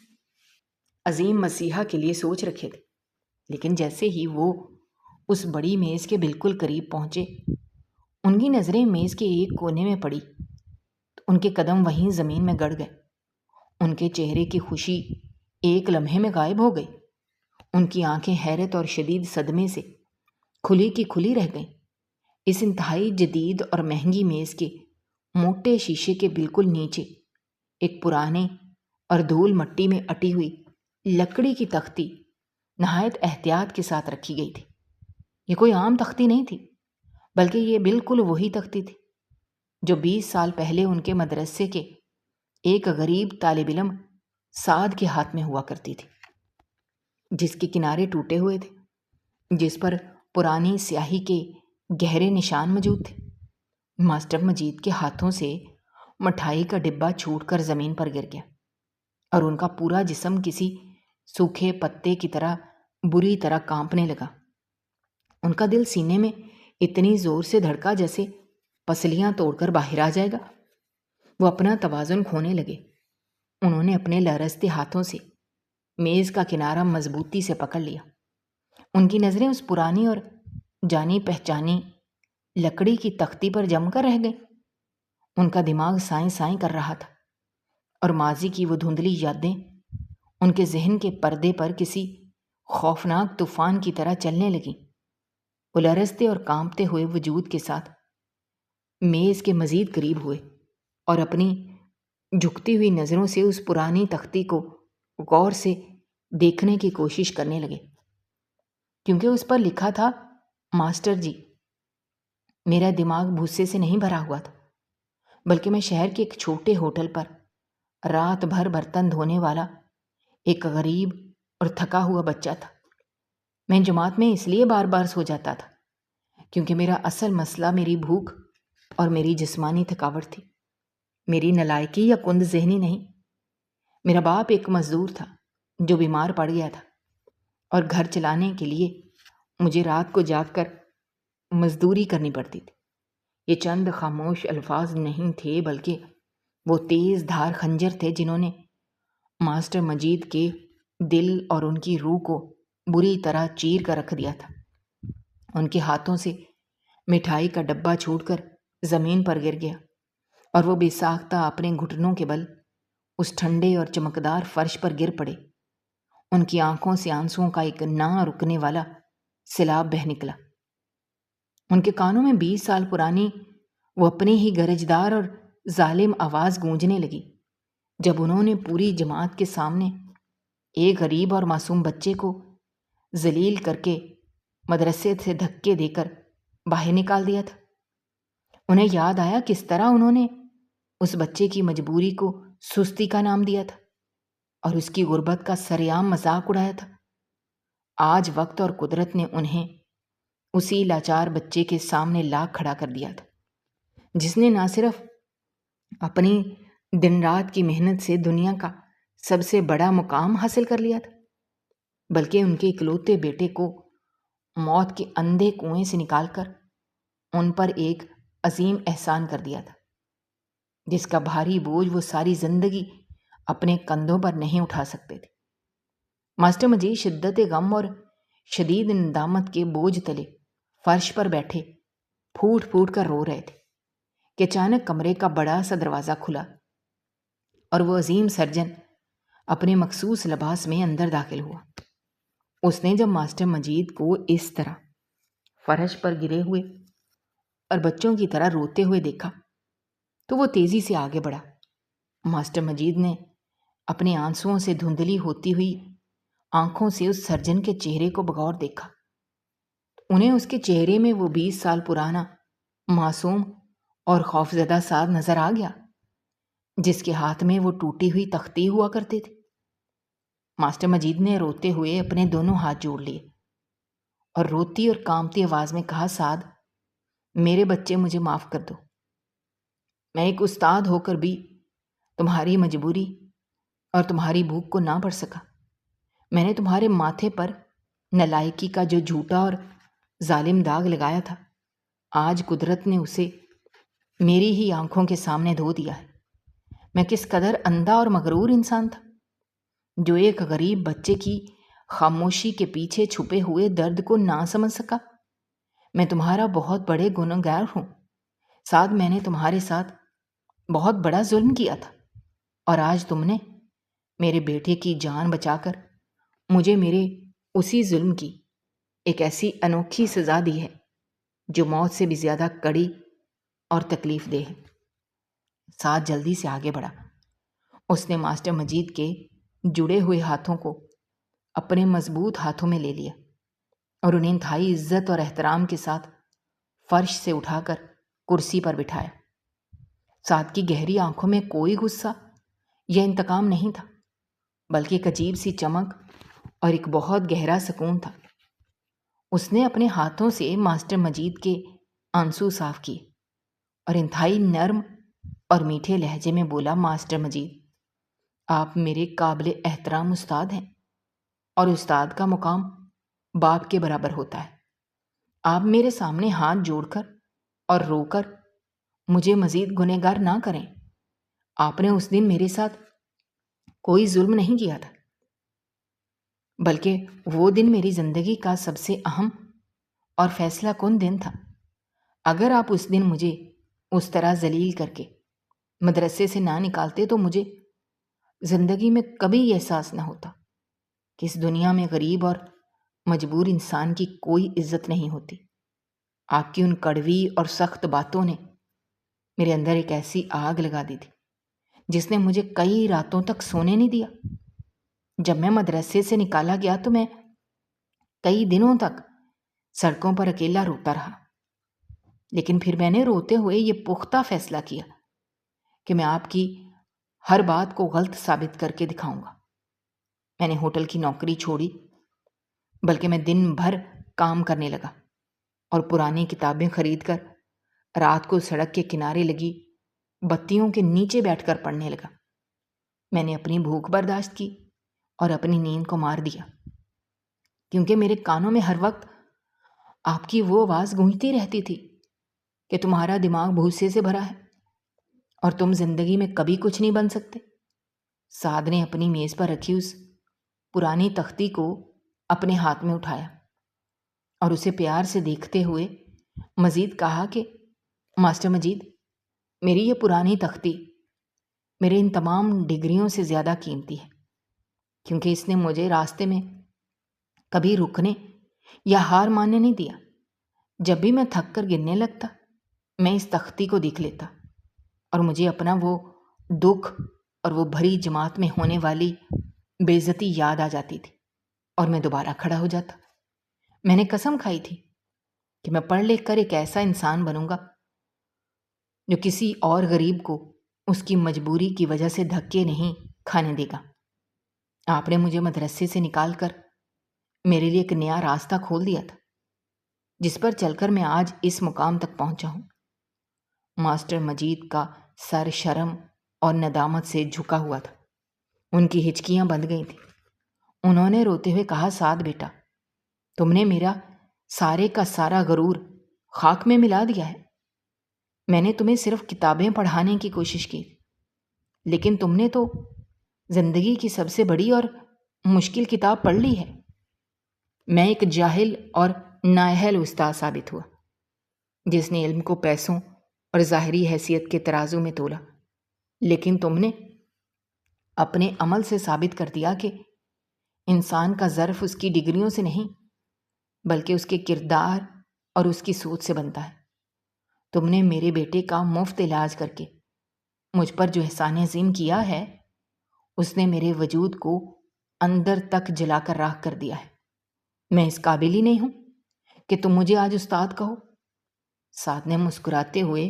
عظیم مسیحا کے لیے سوچ رکھے تھے، لیکن جیسے ہی وہ اس بڑی میز کے بالکل قریب پہنچے، ان کی نظریں میز کے ایک کونے میں پڑی تو ان کے قدم وہیں زمین میں گڑ گئے۔ ان کے چہرے کی خوشی ایک لمحے میں غائب ہو گئی۔ ان کی آنکھیں حیرت اور شدید صدمے سے کھلی کی کھلی رہ گئیں۔ اس انتہائی جدید اور مہنگی میز کے موٹے شیشے کے بالکل نیچے ایک پرانے اور دھول مٹی میں اٹی ہوئی لکڑی کی تختی نہایت احتیاط کے ساتھ رکھی گئی تھی۔ یہ کوئی عام تختی نہیں تھی، بلکہ یہ بالکل وہی تختی تھی جو 20 سال پہلے ان کے مدرسے کے ایک غریب طالب علم سعد کے ہاتھ میں ہوا کرتی تھی، جس کے کنارے ٹوٹے ہوئے تھے، جس پر پرانی سیاہی کے گہرے نشان موجود تھے۔ ماسٹر مجید کے ہاتھوں سے مٹھائی کا ڈبہ چھوٹ کر زمین پر گر گیا اور ان کا پورا جسم کسی سوکھے پتے کی طرح بری طرح کانپنے لگا۔ ان کا دل سینے میں اتنی زور سے دھڑکا جیسے پسلیاں توڑ کر باہر آ جائے گا۔ وہ اپنا توازن کھونے لگے۔ انہوں نے اپنے لرزتے ہاتھوں سے میز کا کنارہ مضبوطی سے پکڑ لیا۔ ان کی نظریں اس پرانی اور جانی پہچانی لکڑی کی تختی پر جم کر رہ گئیں۔ ان کا دماغ سائیں سائیں کر رہا تھا اور ماضی کی وہ دھندلی یادیں ان کے ذہن کے پردے پر کسی خوفناک طوفان کی طرح چلنے لگیں۔ وہ لرزتے اور کانپتے ہوئے وجود کے ساتھ میز کے مزید قریب ہوئے اور اپنی جھکتی ہوئی نظروں سے اس پرانی تختی کو غور سے دیکھنے کی کوشش کرنے لگے، کیونکہ اس پر لکھا تھا، ماسٹر جی، میرا دماغ بھوسے سے نہیں بھرا ہوا تھا، بلکہ میں شہر کے ایک چھوٹے ہوٹل پر رات بھر برتن دھونے والا ایک غریب اور تھکا ہوا بچہ تھا۔ میں جماعت میں اس لیے بار بار سو جاتا تھا کیونکہ میرا اصل مسئلہ میری بھوک اور میری جسمانی تھکاوٹ تھی، میری نالائکی یا کند ذہنی نہیں۔ میرا باپ ایک مزدور تھا جو بیمار پڑ گیا تھا اور گھر چلانے کے لیے مجھے رات کو جاگ کر مزدوری کرنی پڑتی تھی۔ یہ چند خاموش الفاظ نہیں تھے، بلکہ وہ تیز دھار خنجر تھے جنہوں نے ماسٹر مجید کے دل اور ان کی روح کو بری طرح چیر کر رکھ دیا تھا۔ ان کے ہاتھوں سے مٹھائی کا ڈبہ چھوٹ کر زمین پر گر گیا اور وہ بے ساختہ اپنے گھٹنوں کے بل اس ٹھنڈے اور چمکدار فرش پر گر پڑے۔ ان کی آنکھوں سے آنسوؤں کا ایک نہ رکنے والا سیلاب بہہ نکلا۔ ان کے کانوں میں 20 سال پرانی وہ اپنی ہی گرجدار اور ظالم آواز گونجنے لگی جب انہوں نے پوری جماعت کے سامنے ایک غریب اور معصوم بچے کو ذلیل کر کے مدرسے سے دھکے دے کر باہر نکال دیا تھا۔ انہیں یاد آیا کس طرح انہوں نے اس بچے کی مجبوری کو سستی کا نام دیا تھا اور اس کی غربت کا سرعام مذاق اڑایا تھا۔ آج وقت اور قدرت نے انہیں اسی لاچار بچے کے سامنے لا کھڑا کر دیا تھا، جس نے نہ صرف اپنی دن رات کی محنت سے دنیا کا سب سے بڑا مقام حاصل کر لیا تھا، بلکہ ان کے اکلوتے بیٹے کو موت کے اندھے کنویں سے نکال کر ان پر ایک عظیم احسان کر دیا تھا، جس کا بھاری بوجھ وہ ساری زندگی اپنے کندھوں پر نہیں اٹھا سکتے تھے۔ ماسٹر مجید شدت غم اور شدید ندامت کے بوجھ تلے فرش پر بیٹھے پھوٹ پھوٹ کر رو رہے تھے کہ اچانک کمرے کا بڑا سا دروازہ کھلا اور وہ عظیم سرجن اپنے مخصوص لباس میں اندر داخل ہوا۔ اس نے جب ماسٹر مجید کو اس طرح فرش پر گرے ہوئے اور بچوں کی طرح روتے ہوئے دیکھا تو وہ تیزی سے آگے بڑھا۔ ماسٹر مجید نے اپنے آنسوؤں سے دھندلی ہوتی ہوئی آنکھوں سے اس سرجن کے چہرے کو بغور دیکھا۔ انہیں اس کے چہرے میں وہ 20 سال پرانا معصوم اور خوفزدہ ساز نظر آ گیا جس کے ہاتھ میں وہ ٹوٹی ہوئی تختی ہوا کرتے تھے۔ ماسٹر مجید نے روتے ہوئے اپنے دونوں ہاتھ جوڑ لیے اور روتی اور کانپتی آواز میں کہا، سعد، میرے بچے، مجھے معاف کر دو۔ میں ایک استاد ہو کر بھی تمہاری مجبوری اور تمہاری بھوک کو نہ پڑھ سکا۔ میں نے تمہارے ماتھے پر نالائکی کا جو جھوٹا اور ظالم داغ لگایا تھا، آج قدرت نے اسے میری ہی آنکھوں کے سامنے دھو دیا ہے۔ میں کس قدر اندھا اور مغرور انسان تھا جو ایک غریب بچے کی خاموشی کے پیچھے چھپے ہوئے درد کو نہ سمجھ سکا۔ میں تمہارا بہت بڑے گنہگار ہوں سعد، میں نے تمہارے ساتھ بہت بڑا ظلم کیا تھا اور آج تم نے میرے بیٹے کی جان بچا کر مجھے میرے اسی ظلم کی ایک ایسی انوکھی سزا دی ہے جو موت سے بھی زیادہ کڑی اور تکلیف دہ ہے۔ سعد جلدی سے آگے بڑھا۔ اس نے ماسٹر مجید کے جڑے ہوئے ہاتھوں کو اپنے مضبوط ہاتھوں میں لے لیا اور انہیں انتہائی عزت اور احترام کے ساتھ فرش سے اٹھا کر کرسی پر بٹھایا۔ سعد کی گہری آنکھوں میں کوئی غصہ یا انتقام نہیں تھا، بلکہ ایک عجیب سی چمک اور ایک بہت گہرا سکون تھا۔ اس نے اپنے ہاتھوں سے ماسٹر مجید کے آنسو صاف کیے اور انتہائی نرم اور میٹھے لہجے میں بولا، ماسٹر مجید، آپ میرے قابل احترام استاد ہیں اور استاد کا مقام باپ کے برابر ہوتا ہے۔ آپ میرے سامنے ہاتھ جوڑ کر اور رو کر مجھے مزید گنہگار نہ کریں۔ آپ نے اس دن میرے ساتھ کوئی ظلم نہیں کیا تھا، بلکہ وہ دن میری زندگی کا سب سے اہم اور فیصلہ کن دن تھا۔ اگر آپ اس دن مجھے اس طرح ذلیل کر کے مدرسے سے نہ نکالتے تو مجھے زندگی میں کبھی یہ احساس نہ ہوتا کہ اس دنیا میں غریب اور مجبور انسان کی کوئی عزت نہیں ہوتی۔ آپ کی ان کڑوی اور سخت باتوں نے میرے اندر ایک ایسی آگ لگا دی تھی جس نے مجھے کئی راتوں تک سونے نہیں دیا۔ جب میں مدرسے سے نکالا گیا تو میں کئی دنوں تک سڑکوں پر اکیلا روتا رہا، لیکن پھر میں نے روتے ہوئے یہ پختہ فیصلہ کیا کہ میں آپ کی ہر بات کو غلط ثابت کر کے دکھاؤں گا۔ میں نے ہوٹل کی نوکری چھوڑی، بلکہ میں دن بھر کام کرنے لگا اور پرانی کتابیں خرید کر رات کو سڑک کے کنارے لگی بتیوں کے نیچے بیٹھ کر پڑھنے لگا۔ میں نے اپنی بھوک برداشت کی اور اپنی نیند کو مار دیا، کیونکہ میرے کانوں میں ہر وقت آپ کی وہ آواز گونجتی رہتی تھی کہ تمہارا دماغ بھوسے سے بھرا ہے اور تم زندگی میں کبھی کچھ نہیں بن سکتے۔ سعد نے اپنی میز پر رکھی اس پرانی تختی کو اپنے ہاتھ میں اٹھایا اور اسے پیار سے دیکھتے ہوئے مزید کہا کہ ماسٹر مجید، میری یہ پرانی تختی میرے ان تمام ڈگریوں سے زیادہ قیمتی ہے، کیونکہ اس نے مجھے راستے میں کبھی رکنے یا ہار ماننے نہیں دیا۔ جب بھی میں تھک کر گرنے لگتا، میں اس تختی کو دیکھ لیتا اور مجھے اپنا وہ دکھ اور وہ بھری جماعت میں ہونے والی بے عزتی یاد آ جاتی تھی، اور میں دوبارہ کھڑا ہو جاتا۔ میں نے قسم کھائی تھی کہ میں پڑھ لکھ کر ایک ایسا انسان بنوں گا جو کسی اور غریب کو اس کی مجبوری کی وجہ سے دھکے نہیں کھانے دے گا۔ آپ نے مجھے مدرسے سے نکال کر میرے لیے ایک نیا راستہ کھول دیا تھا، جس پر چل کر میں آج اس مقام تک پہنچا ہوں۔ ماسٹر مجید کا سر شرم اور ندامت سے جھکا ہوا تھا، ان کی ہچکیاں بندھ گئی تھیں۔ انہوں نے روتے ہوئے کہا، سعد بیٹا، تم نے میرا سارے کا سارا غرور خاک میں ملا دیا ہے۔ میں نے تمہیں صرف کتابیں پڑھانے کی کوشش کی، لیکن تم نے تو زندگی کی سب سے بڑی اور مشکل کتاب پڑھ لی ہے۔ میں ایک جاہل اور نااہل استاد ثابت ہوا، جس نے علم کو پیسوں اور ظاہری حیثیت کے ترازو میں تولا، لیکن تم نے اپنے عمل سے ثابت کر دیا کہ انسان کا ظرف اس کی ڈگریوں سے نہیں، بلکہ اس کے کردار اور اس کی سوچ سے بنتا ہے۔ تم نے میرے بیٹے کا مفت علاج کر کے مجھ پر جو احسان عظیم کیا ہے، اس نے میرے وجود کو اندر تک جلا کر راکھ کر دیا ہے۔ میں اس قابل ہی نہیں ہوں کہ تم مجھے آج استاد کہو۔ سعد نے مسکراتے ہوئے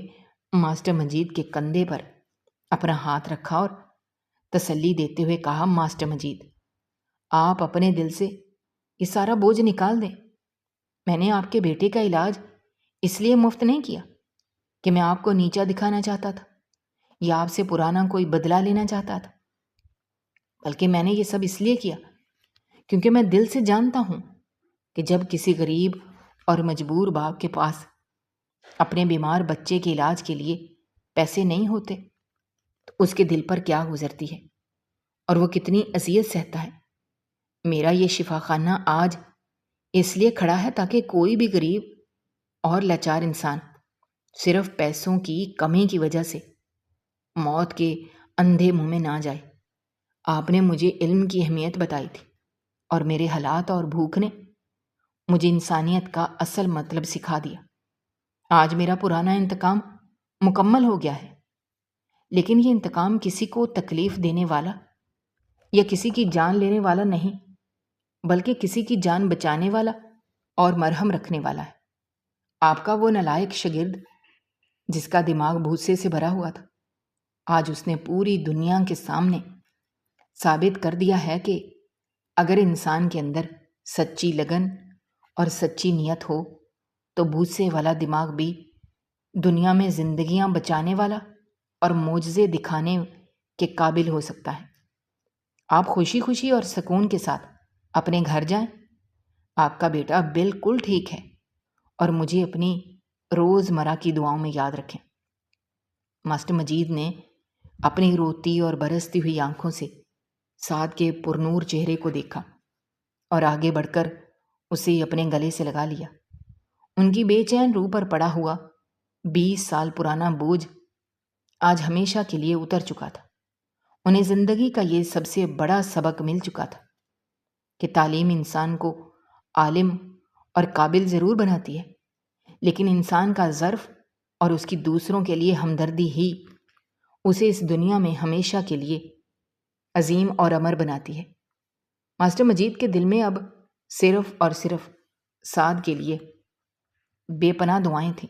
ماسٹر مجید کے کندھے پر اپنا ہاتھ رکھا اور تسلی دیتے ہوئے کہا، ماسٹر مجید، آپ اپنے دل سے یہ سارا بوجھ نکال دیں۔ میں نے آپ کے بیٹے کا علاج اس لیے مفت نہیں کیا کہ میں آپ کو نیچا دکھانا چاہتا تھا یا آپ سے پرانا کوئی بدلہ لینا چاہتا تھا، بلکہ میں نے یہ سب اس لیے کیا کیونکہ میں دل سے جانتا ہوں کہ جب کسی غریب اور مجبور باپ کے پاس اپنے بیمار بچے کے علاج کے لیے پیسے نہیں ہوتے تو اس کے دل پر کیا گزرتی ہے اور وہ کتنی اذیت سہتا ہے۔ میرا یہ شفا خانہ آج اس لیے کھڑا ہے تاکہ کوئی بھی غریب اور لاچار انسان صرف پیسوں کی کمی کی وجہ سے موت کے اندھے منہ میں نہ جائے۔ آپ نے مجھے علم کی اہمیت بتائی تھی، اور میرے حالات اور بھوک نے مجھے انسانیت کا اصل مطلب سکھا دیا۔ آج میرا پرانا انتقام مکمل ہو گیا ہے، لیکن یہ انتقام کسی کو تکلیف دینے والا یا کسی کی جان لینے والا نہیں، بلکہ کسی کی جان بچانے والا اور مرہم رکھنے والا ہے۔ آپ کا وہ نالائق شاگرد جس کا دماغ بھوسے سے بھرا ہوا تھا، آج اس نے پوری دنیا کے سامنے ثابت کر دیا ہے کہ اگر انسان کے اندر سچی لگن اور سچی نیت ہو تو بھوسے والا دماغ بھی دنیا میں زندگیاں بچانے والا اور معجزے دکھانے کے قابل ہو سکتا ہے۔ آپ خوشی خوشی اور سکون کے ساتھ اپنے گھر جائیں۔ آپ کا بیٹا بالکل ٹھیک ہے، اور مجھے اپنی روز مرہ کی دعاؤں میں یاد رکھیں۔ ماسٹر مجید نے اپنی روتی اور برستی ہوئی آنکھوں سے سعد کے پرنور چہرے کو دیکھا اور آگے بڑھ کر اسے اپنے گلے سے لگا لیا۔ ان کی بے چین روح پر پڑا ہوا 20 سال پرانا بوجھ آج ہمیشہ کے لیے اتر چکا تھا۔ انہیں زندگی کا یہ سب سے بڑا سبق مل چکا تھا کہ تعلیم انسان کو عالم اور قابل ضرور بناتی ہے، لیکن انسان کا ظرف اور اس کی دوسروں کے لیے ہمدردی ہی اسے اس دنیا میں ہمیشہ کے لیے عظیم اور امر بناتی ہے۔ ماسٹر مجید کے دل میں اب صرف اور صرف سعد کے لیے بے پناہ دعائیں تھیں،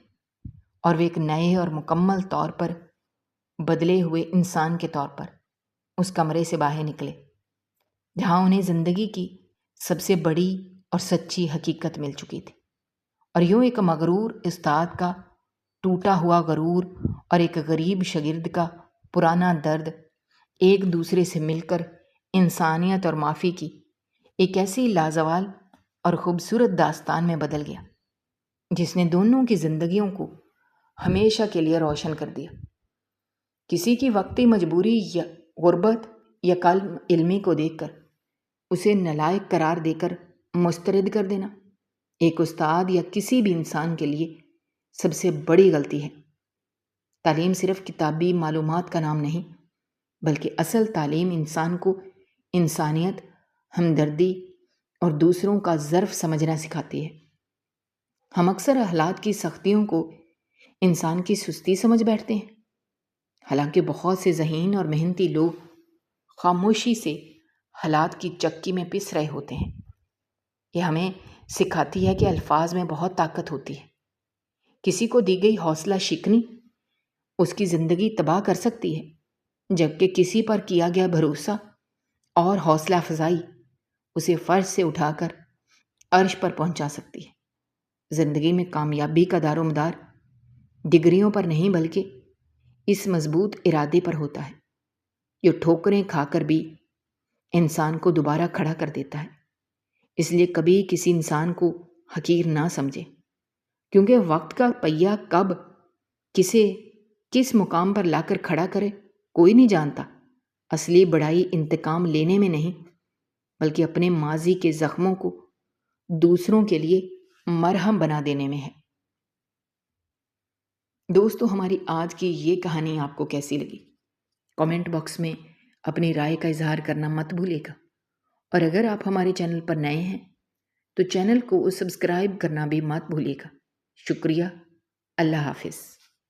اور وہ ایک نئے اور مکمل طور پر بدلے ہوئے انسان کے طور پر اس کمرے سے باہر نکلے جہاں انہیں زندگی کی سب سے بڑی اور سچی حقیقت مل چکی تھی، اور یوں ایک مغرور استاد کا ٹوٹا ہوا غرور اور ایک غریب شاگرد کا پرانا درد ایک دوسرے سے مل کر انسانیت اور معافی کی ایک ایسی لازوال اور خوبصورت داستان میں بدل گیا جس نے دونوں کی زندگیوں کو ہمیشہ کے لیے روشن کر دیا۔ کسی کی وقتی مجبوری یا غربت یا کم علمی کو دیکھ کر اسے نالائق قرار دے کر مسترد کر دینا ایک استاد یا کسی بھی انسان کے لیے سب سے بڑی غلطی ہے۔ تعلیم صرف کتابی معلومات کا نام نہیں، بلکہ اصل تعلیم انسان کو انسانیت، ہمدردی اور دوسروں کا ظرف سمجھنا سکھاتی ہے۔ ہم اکثر حالات کی سختیوں کو انسان کی سستی سمجھ بیٹھتے ہیں، حالانکہ بہت سے ذہین اور محنتی لوگ خاموشی سے حالات کی چکی میں پس رہے ہوتے ہیں۔ یہ ہمیں سکھاتی ہے کہ الفاظ میں بہت طاقت ہوتی ہے۔ کسی کو دی گئی حوصلہ شکنی اس کی زندگی تباہ کر سکتی ہے، جبکہ کسی پر کیا گیا بھروسہ اور حوصلہ افزائی اسے فرش سے اٹھا کر عرش پر پہنچا سکتی ہے۔ زندگی میں کامیابی کا دار و مدار ڈگریوں پر نہیں بلکہ اس مضبوط ارادے پر ہوتا ہے جو ٹھوکریں کھا کر بھی انسان کو دوبارہ کھڑا کر دیتا ہے۔ اس لیے کبھی کسی انسان کو حقیر نہ سمجھے، کیونکہ وقت کا پہیہ کب کسے کس مقام پر لا کر کھڑا کرے کوئی نہیں جانتا۔ اصلی بڑائی انتقام لینے میں نہیں بلکہ اپنے ماضی کے زخموں کو دوسروں کے لیے مرہم بنا دینے میں ہے۔ دوستو، ہماری آج کی یہ کہانی آپ کو کیسی لگی؟ کامنٹ باکس میں اپنی رائے کا اظہار کرنا مت بھولے گا، اور اگر آپ ہمارے چینل پر نئے ہیں تو چینل کو سبسکرائب کرنا بھی مت بھولے گا۔ شکریہ۔ اللہ حافظ۔